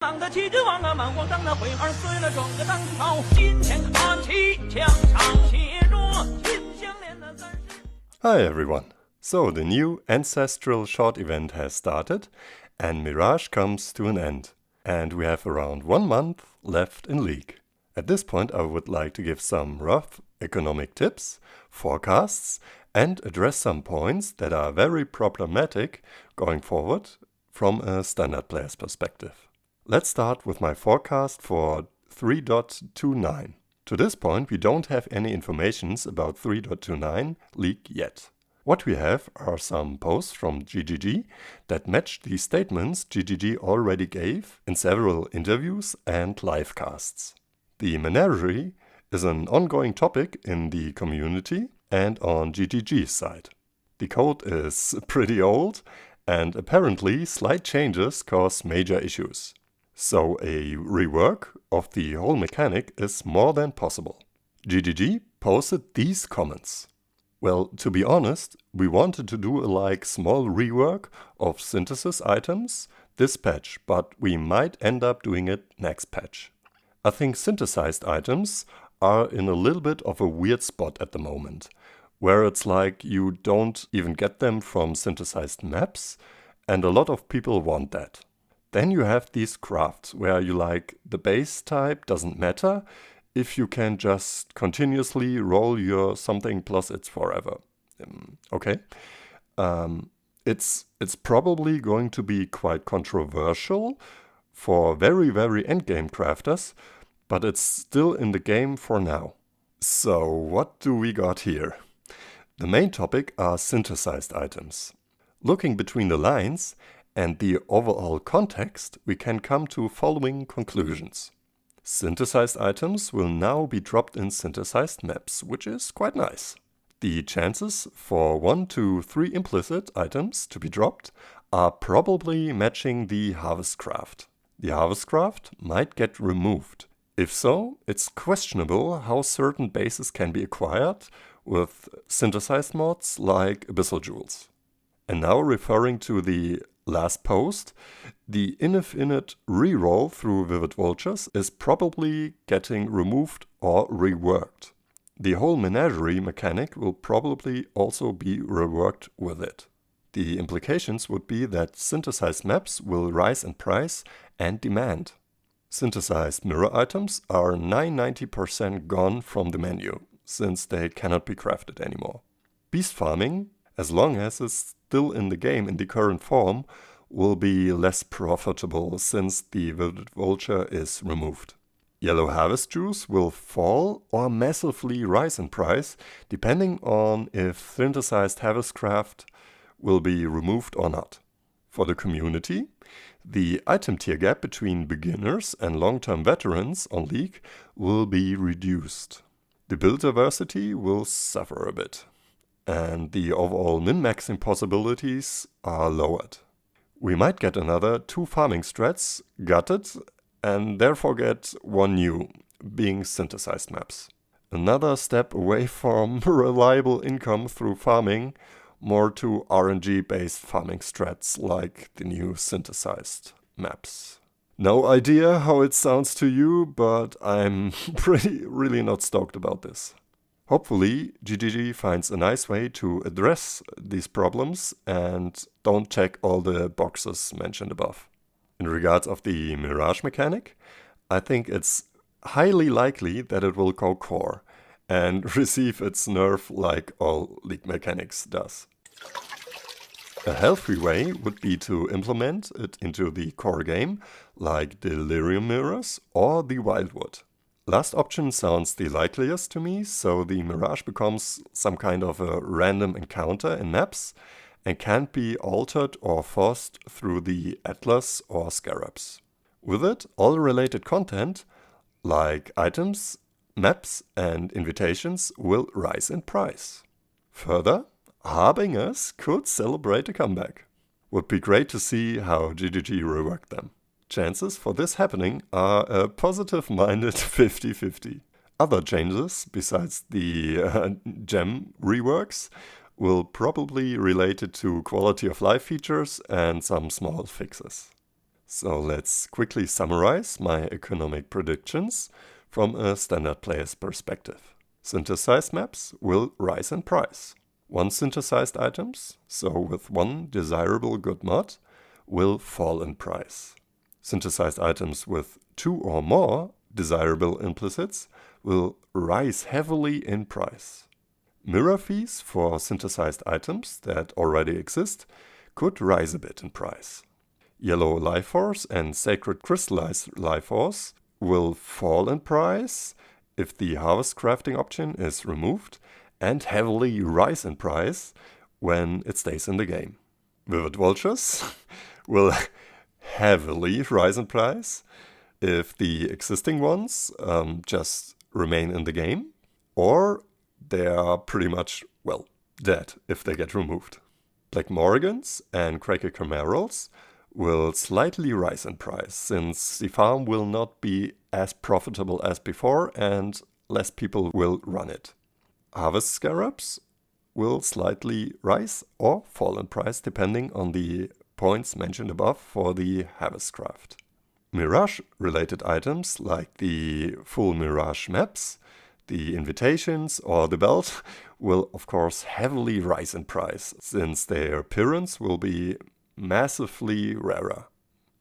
党的旗帜王啊，满皇上的徽牌随了整个当朝，金钱看齐，墙上写着秦香莲的30。Hi everyone! So the new ancestral short event has started and Mirage comes to an end. And we have around 1 month left in League. At this point I would like to give some rough economic tips, forecasts and address some points that are very problematic going forward from a standard player's perspective. Let's start with my forecast for 3.29. To this point we don't have any informations about 3.29 League yet. What we have are some posts from GGG that match the statements GGG already gave in several interviews and live casts. The menagerie is an ongoing topic in the community and on GGG's side. The code is pretty old and apparently slight changes cause major issues. So a rework of the whole mechanic is more than possible. GGG posted these comments. Well, to be honest, we wanted to do a small rework of synthesis items this patch, but we might end up doing it next patch. I think synthesized items are in a little bit of a weird spot at the moment, where it's like you don't even get them from synthesized maps, and a lot of people want that. Then you have these crafts where you the base type doesn't matter, if you can just continuously roll your something plus it's forever. Okay. It's probably going to be quite controversial for very, very endgame crafters, but it's still in the game for now. So what do we got here? The main topic are synthesized items. Looking between the lines and the overall context, we can come to following conclusions. Synthesized items will now be dropped in synthesized maps, which is quite nice. The chances for 1 to 3 implicit items to be dropped are probably matching the harvest craft. The harvest craft might get removed. If so, it's questionable how certain bases can be acquired with synthesized mods like Abyssal Jewels. And now referring to the last post, the infinite reroll through Vivid Vultures is probably getting removed or reworked. The whole menagerie mechanic will probably also be reworked with it. The implications would be that synthesized maps will rise in price and demand. Synthesized mirror items are 90% gone from the menu, since they cannot be crafted anymore. Beast farming, as long as it's still in the game in the current form, will be less profitable since the Vivid Vulture is removed. Yellow harvest juice will fall or massively rise in price, depending on if synthesized harvest craft will be removed or not. For the community, the item tier gap between beginners and long-term veterans on League will be reduced. The build diversity will suffer a bit, and the overall min-maxing possibilities are lowered. We might get another 2 farming strats gutted and therefore get 1 new, being synthesized maps. Another step away from reliable income through farming, more to RNG based farming strats like the new synthesized maps. No idea how it sounds to you, but I'm really not stoked about this. Hopefully, GGG finds a nice way to address these problems and don't check all the boxes mentioned above. In regards of the Mirage mechanic, I think it's highly likely that it will go core and receive its nerf like all League mechanics does. A healthy way would be to implement it into the core game, like Delirium Mirrors or the Wildwood. Last option sounds the likeliest to me, so the Mirage becomes some kind of a random encounter in maps and can't be altered or forced through the Atlas or Scarabs. With it, all related content, like items, maps and invitations, will rise in price. Further, Harbingers could celebrate a comeback. Would be great to see how GGG reworked them. Chances for this happening are a positive-minded 50-50. Other changes, besides the gem reworks, will probably related to quality of life features and some small fixes. So let's quickly summarize my economic predictions from a standard player's perspective. Synthesized maps will rise in price. One synthesized items, so with one desirable good mod, will fall in price. Synthesized items with 2 or more desirable implicits will rise heavily in price. Mirror fees for synthesized items that already exist could rise a bit in price. Yellow Life Force and Sacred Crystallized Life Force will fall in price if the Harvest Crafting option is removed, and heavily rise in price when it stays in the game. Vivid Vultures will heavily rise in price if the existing ones just remain in the game, or they are pretty much, well, dead if they get removed. Black Morgans and Cracker Camerals will slightly rise in price, since the farm will not be as profitable as before and less people will run it. Harvest Scarabs will slightly rise or fall in price depending on the points mentioned above for the Harvest Craft. Mirage-related items like the full Mirage maps, the invitations or the belt will of course heavily rise in price, since their appearance will be massively rarer.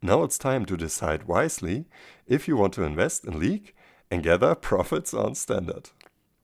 Now it's time to decide wisely if you want to invest in League and gather profits on Standard.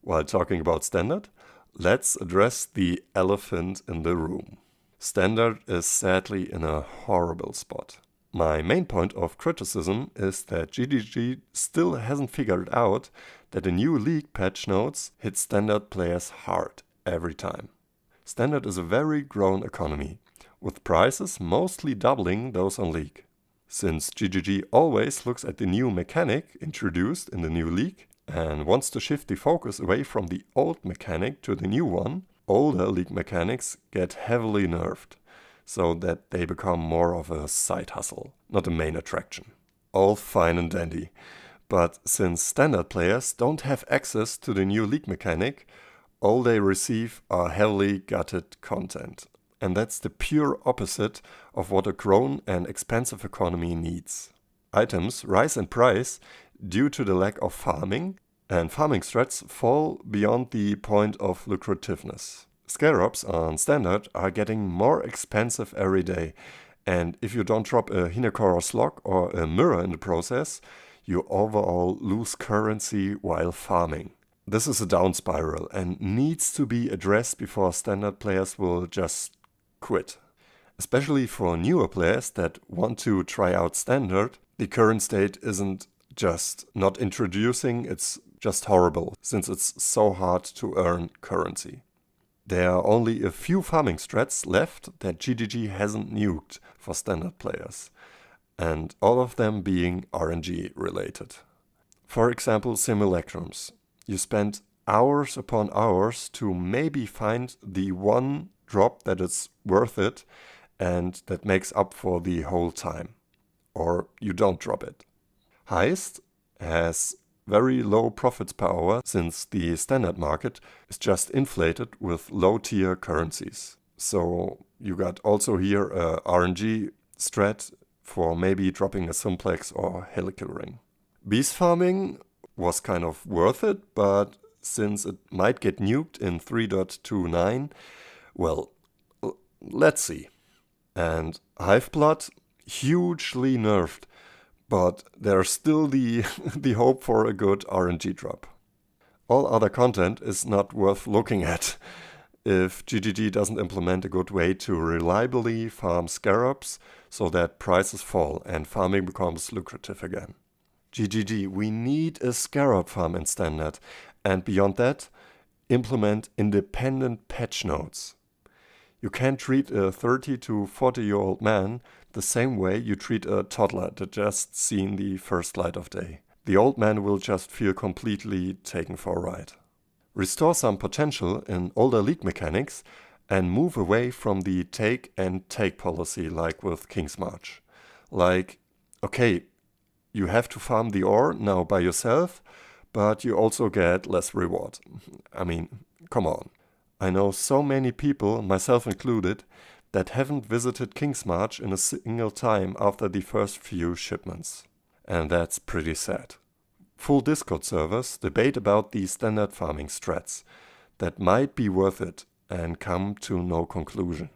While talking about Standard, let's address the elephant in the room. Standard is sadly in a horrible spot. My main point of criticism is that GGG still hasn't figured out that the new League patch notes hit Standard players hard every time. Standard is a very grown economy, with prices mostly doubling those on League. Since GGG always looks at the new mechanic introduced in the new League and wants to shift the focus away from the old mechanic to the new one, older League mechanics get heavily nerfed, so that they become more of a side hustle, not a main attraction. All fine and dandy, but since Standard players don't have access to the new League mechanic, all they receive are heavily gutted content. And that's the pure opposite of what a grown and expensive economy needs. Items rise in price due to the lack of farming, and farming strats fall beyond the point of lucrativeness. Scarabs on Standard are getting more expensive every day, and if you don't drop a Hinekora slog or a mirror in the process, you overall lose currency while farming. This is a down spiral and needs to be addressed before Standard players will just quit. Especially for newer players that want to try out Standard, the current state isn't just not introducing, it's just horrible, since it's so hard to earn currency. There are only a few farming strats left that GGG hasn't nuked for Standard players, and all of them being RNG related. For example, simulacrums. You spend hours upon hours to maybe find the one drop that is worth it and that makes up for the whole time. Or you don't drop it. Heist has very low profits per hour, since the Standard market is just inflated with low tier currencies. So you got also here a RNG strat for maybe dropping a simplex or helical ring. Beast farming was kind of worth it, but since it might get nuked in 3.29, well, let's see. And Hiveblood, hugely nerfed, but there's still the hope for a good RNG drop. All other content is not worth looking at if GGG doesn't implement a good way to reliably farm scarabs so that prices fall and farming becomes lucrative again. GGG, we need a scarab farm in Standard, and beyond that, implement independent patch notes. You can't treat a 30 to 40-year-old man the same way you treat a toddler that just seen the first light of day. The old man will just feel completely taken for a ride. Restore some potential in older League mechanics and move away from the take and take policy like with King's March. Like, okay, you have to farm the ore now by yourself, but you also get less reward. I mean, come on. I know so many people, myself included, that haven't visited King's March in a single time after the first few shipments. And that's pretty sad. Full Discord servers debate about these standard farming strats that might be worth it and come to no conclusion.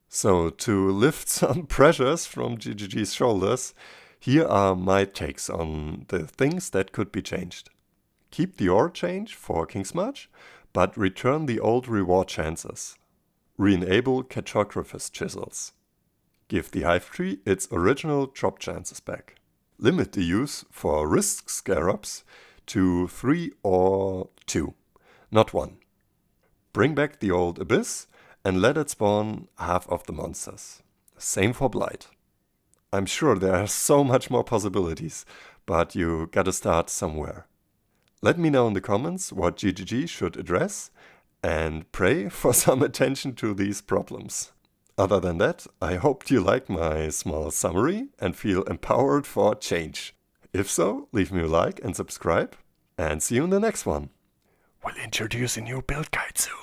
So to lift some pressures from GGG's shoulders, here are my takes on the things that could be changed. Keep the ore change for King's March, but return the old reward chances. Re-enable cartographer's chisels. Give the hive tree its original drop chances back. Limit the use for risk scarabs to 3 or 2, not 1. Bring back the old abyss and let it spawn half of the monsters. Same for blight. I'm sure there are so much more possibilities, but you gotta start somewhere. Let me know in the comments what GGG should address, and pray for some attention to these problems. Other than that, I hope you like my small summary and feel empowered for change. If so, leave me a like and subscribe, and see you in the next one. We'll introduce a new build guide soon.